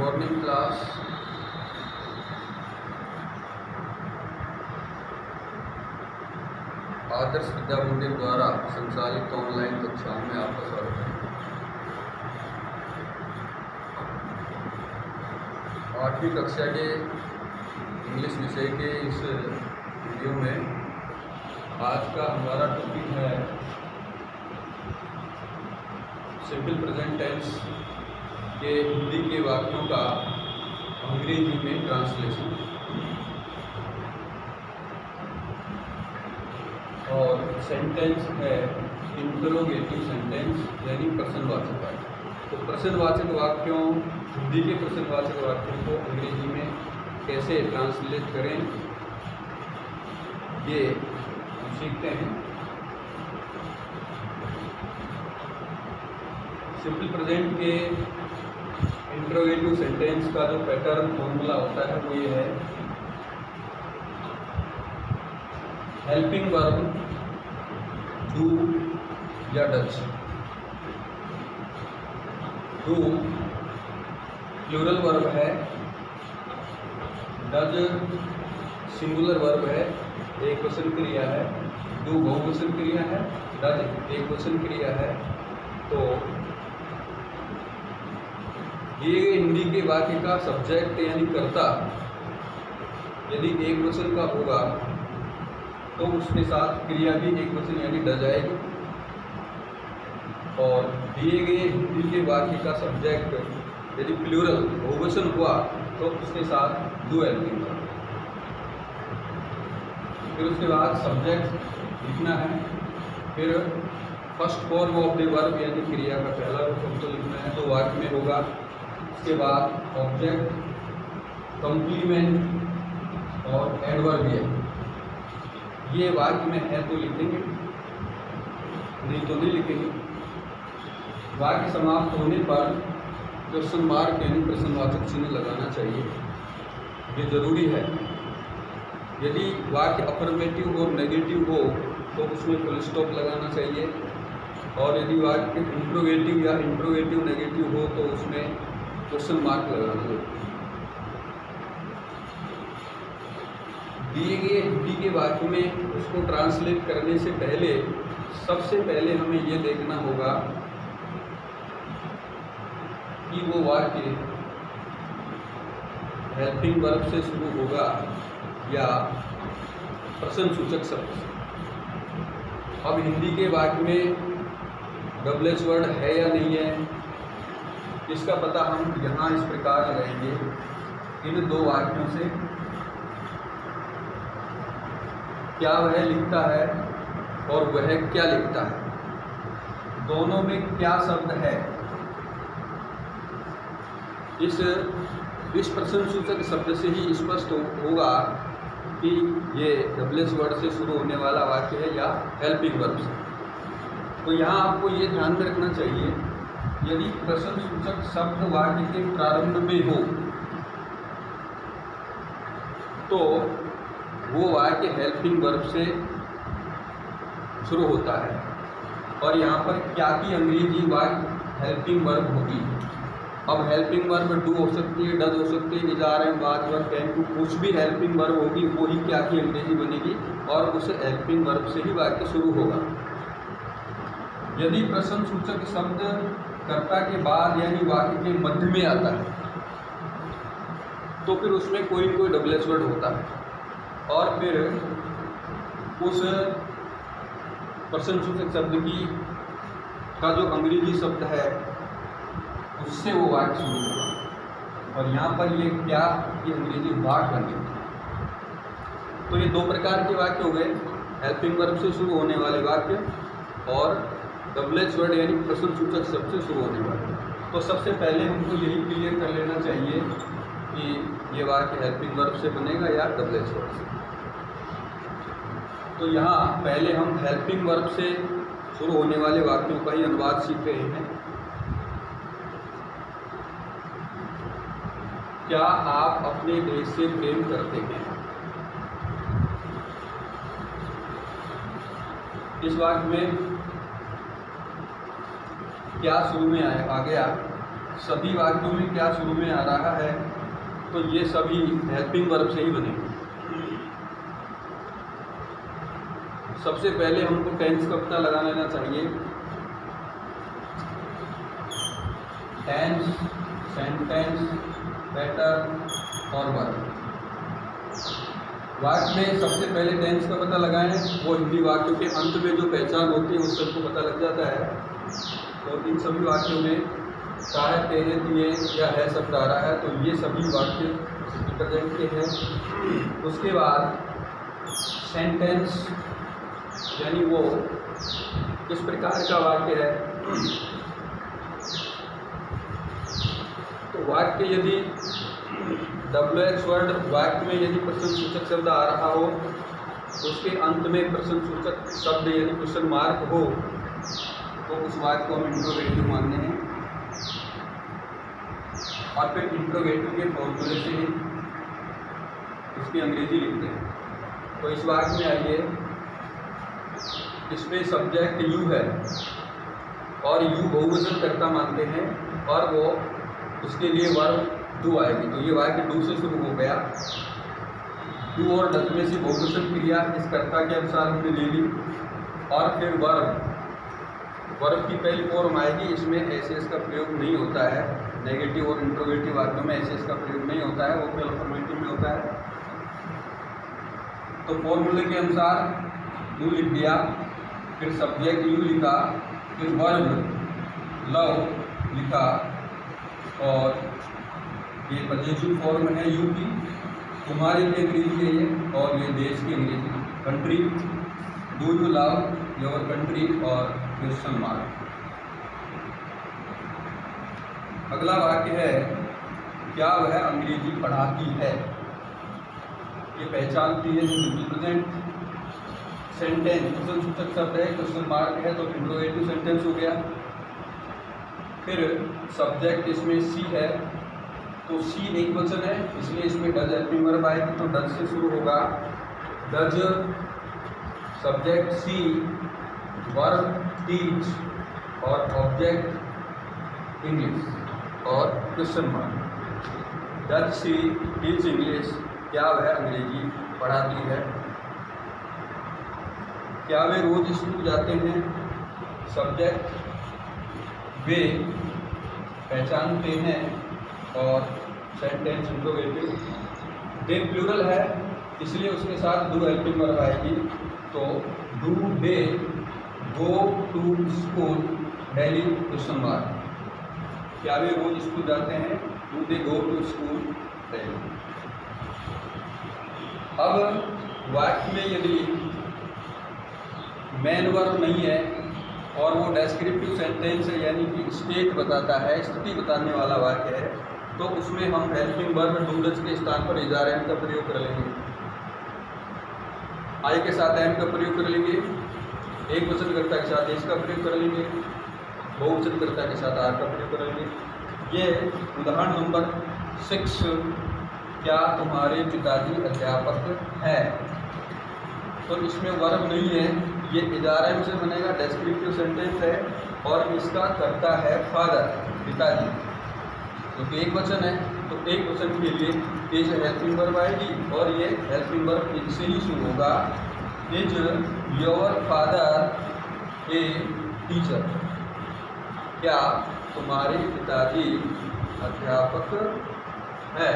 Morning class Adarsh Vidya मंदिर द्वारा संचालित ऑनलाइन कक्षाओं में आपका स्वागत है। 8वीं कक्षा के इंग्लिश विषय के इस वीडियो में आज का हमारा टॉपिक है सिंपल प्रेजेंट टेंस के हिंदी के वाक्यों का अंग्रेजी में ट्रांसलेशन। और सेंटेंस है इंटरोगेटिव सेंटेंस यानी प्रश्नवाचक वाक्य। तो प्रश्नवाचक वाक्यों, हिंदी के प्रश्नवाचक वाक्यों को अंग्रेजी में कैसे ट्रांसलेट करें ये हम सीखते हैं। सिंपल प्रेजेंट के इंटरोगेटिव सेंटेंस का जो पैटर्न फॉर्मूला होता है वो ये है, हेल्पिंग वर्ब डू या डज। डू प्लूरल वर्ब है, डज सिंगुलर वर्ब है, एक वचन क्रिया है। डू बहुवचन क्रिया है, डज एक वचन क्रिया है। तो दिए गए हिंदी के वाक्य का सब्जेक्ट यानी कर्ता यदि एक वचन का होगा तो उसके साथ क्रिया भी एक वचन यानी डज आएगी। और दिए गए हिंदी के वाक्य का सब्जेक्ट यदि प्लूरल बहुवचन हुआ तो उसके साथ डू हेल्पिंग वर्ब। फिर उसके बाद सब्जेक्ट लिखना है, फिर first form of the verb यानी क्रिया का पहला रूप हमको लिखना है तो वाक्य में होगा। उसके बाद ऑब्जेक्ट, कंप्लीमेंट और एडवर्बियल। ये वाक्य में है तो लिखेंगे, नहीं तो नहीं लिखेंगे। वाक्य समाप्त होने पर क्वेश्चन मार्क यानी प्रश्नवाचक चिन्ह लगाना चाहिए, ये जरूरी है। यदि वाक्य अफर्मेटिव और नेगेटिव हो तो उसमें फुल स्टॉप लगाना चाहिए, और यदि वाक्य इंट्रोगेटिव या इंट्रोगेटिव नेगेटिव हो तो उसमें क्वेश्चन मार्क लगाना चाहिए। दिए गए हिंदी के वाक्य में उसको ट्रांसलेट करने से पहले सबसे पहले हमें ये देखना होगा कि वो वाक्य हेल्पिंग वर्ब से शुरू होगा या प्रश्नसूचक शब्द से। अब हिंदी के वाक्य में डबल एच वर्ड है या नहीं है, इसका पता हम यहाँ इस प्रकार लगाएंगे। इन दो वाक्यों से क्या वह लिखता है और वह क्या लिखता है, दोनों में क्या शब्द है। इस प्रश्नसूचक शब्द से ही स्पष्ट होगा कि ये डबल एच वर्ड से शुरू होने वाला वाक्य है या हेल्पिंग वर्ब से। तो यहाँ आपको ये ध्यान में रखना चाहिए, यदि प्रश्नसूचक शब्द वाक्य के प्रारंभ में हो तो वो वाक्य हेल्पिंग वर्ब से शुरू होता है। और यहाँ पर क्या की अंग्रेजी वाक्य हेल्पिंग वर्ब होगी। अब हेल्पिंग वर्ब डू हो सकती है, डज हो सकती है, is, are, am, was, were, can, to, कुछ भी हेल्पिंग वर्ब होगी वो ही क्या की अंग्रेजी बनेगी और उस हेल्पिंग वर्ब से ही वाक्य शुरू होगा। यदि प्रश्नसूचक शब्द कर्ता के बाद यानी वाक्य के मध्य में आता है तो फिर उसमें कोई न कोई डबल एच वर्ड होता है, और फिर उस प्रश्नसूचक शब्द का जो अंग्रेजी शब्द है उससे वो वाक्य शुरू होगा। और यहाँ पर ये क्या कि अंग्रेजी वाक्य बनेगी। तो ये दो प्रकार के वाक्य हो गए, हेल्पिंग वर्ब से शुरू होने वाले वाक्य और डबल एच वर्ड यानी प्रश्नसूचक शब्द से शुरू होने वाले। तो सबसे पहले हमको यही क्लियर कर लेना चाहिए कि ये वाक्य हेल्पिंग वर्ब से बनेगा या डबल एच वर्ड से। तो यहाँ पहले हम हेल्पिंग वर्ब से शुरू होने वाले वाक्यों का ही अनुवाद सीख रहे हैं। क्या आप अपने देश से प्रेम करते हैं। इस वाक्य में क्या शुरू में आ गया सभी वाक्यों में क्या शुरू में आ रहा है, तो ये सभी हेल्पिंग वर्ब से ही बनेंगे। सबसे पहले हमको टेंस का पता लगा लेना चाहिए। टेंस, सेंटेंस, पैटर्न और वर्ब। वाक्य में सबसे पहले टेंस का पता लगाएं। वो हिंदी वाक्यों के अंत में जो पहचान होती है उस सबको पता लग जाता है। तो इन सभी वाक्यों में चाहे तेरे दिए या है शब्द आ रहा है, तो ये सभी वाक्य रिप्रेजेंट के हैं। उसके बाद सेंटेंस यानी वो किस प्रकार का वाक्य है। तो वाक्य यदि WH वर्ड वाक्य में यदि प्रश्नसूचक शब्द आ रहा हो, उसके अंत में प्रश्नसूचक शब्द यदि क्वेश्चन मार्क हो, तो उस वाक्य को हम इंट्रोगेटिव मानते हैं। और फिर इंट्रोगेटिव के फॉर्मूले से ही उसकी अंग्रेजी लिखते हैं। तो इस वाक्य में आइए, इसमें सब्जेक्ट यू है और यू बहुवचन कर्ता मानते हैं और वो उसके लिए वर्ब डू आएगी। तो ये वाक्य डू से शुरू हो गया। डू और डज में से बहुवचन क्रिया इस कर्ता के अनुसार हमने ले ली। और फिर वर्ब की पहली फॉर्म आएगी। इसमें एस का प्रयोग नहीं होता है। नेगेटिव और इंट्रोगेटिव वाक्यों में एस का प्रयोग नहीं होता है, वो केवल अफर्मेटिव में होता है। तो फॉर्मूले के अनुसार यू लिख दिया, फिर सब्जेक्ट यू लिखा, फिर वर्ब लव लिखा, और ये पजेसिव फॉर्म है यू की। तुम्हारे लिए अंग्रेजी है ये, और ये देश की अंग्रेजी country. Do you love your country और क्वेश्चन मार्क। अगला वाक्य है, क्या वह अंग्रेजी पढ़ाती है। ये पहचानती है सिंपल प्रेजेंट। सेंटेंस प्रश्नसूचक शब्द है, क्वेश्चन मार्क है, तो इंट्रोगेटिव सेंटेंस हो गया। फिर सब्जेक्ट इसमें सी है, तो सी एक वचन है, इसलिए इसमें डज हेल्पिंग वर्ब आएगी, तो डज से शुरू होगा। Does subject she, verb teach और ऑब्जेक्ट इंग्लिश और question mark. Does she teach English, क्या वह अंग्रेजी पढ़ाती है। क्या वे रोज स्कूल जाते हैं। सब्जेक्ट वे पहचानते हैं और सेंटेंस इंट्रोगेटिव। दे प्लूरल है, इसलिए उसके साथ डू हेल्पिंग वर्ब आएगी। तो do they go to school daily question mark. क्या वे रोज स्कूल जाते हैं। Do they go to school daily. अब वाक्य में यदि मेन वर्ब नहीं है और वो डेस्क्रिप्टिव सेंटेंस है, यानी कि स्टेट बताता है, स्थिति बताने वाला वाक्य है, तो उसमें हम हेल्पिंग वर्ब डू डज के स्थान पर इज़ार एम का प्रयोग कर लेंगे। आई के साथ एम का प्रयोग कर लेंगे, एक वचनकर्ता के साथ इसका प्रयोग कर लेंगे, बहुवचनकर्ता के साथ आर का प्रयोग कर लेंगे। ये उदाहरण नंबर 6, क्या तुम्हारे पिताजी अध्यापक है। तो इसमें वर्ब नहीं है, ये इज़ार एम से बनेगा, डेस्क्रिप्टिव सेंटेंस है और इसका कर्ता है फादर, पिताजी। तो एक वचन है, तो एक वचन के लिए इज हेल्पिंग वर्ब आएगी और ये हेल्पिंग वर्ब इनसे ही शुरू होगा। Is your father a teacher. क्या तुम्हारे पिताजी अध्यापक है।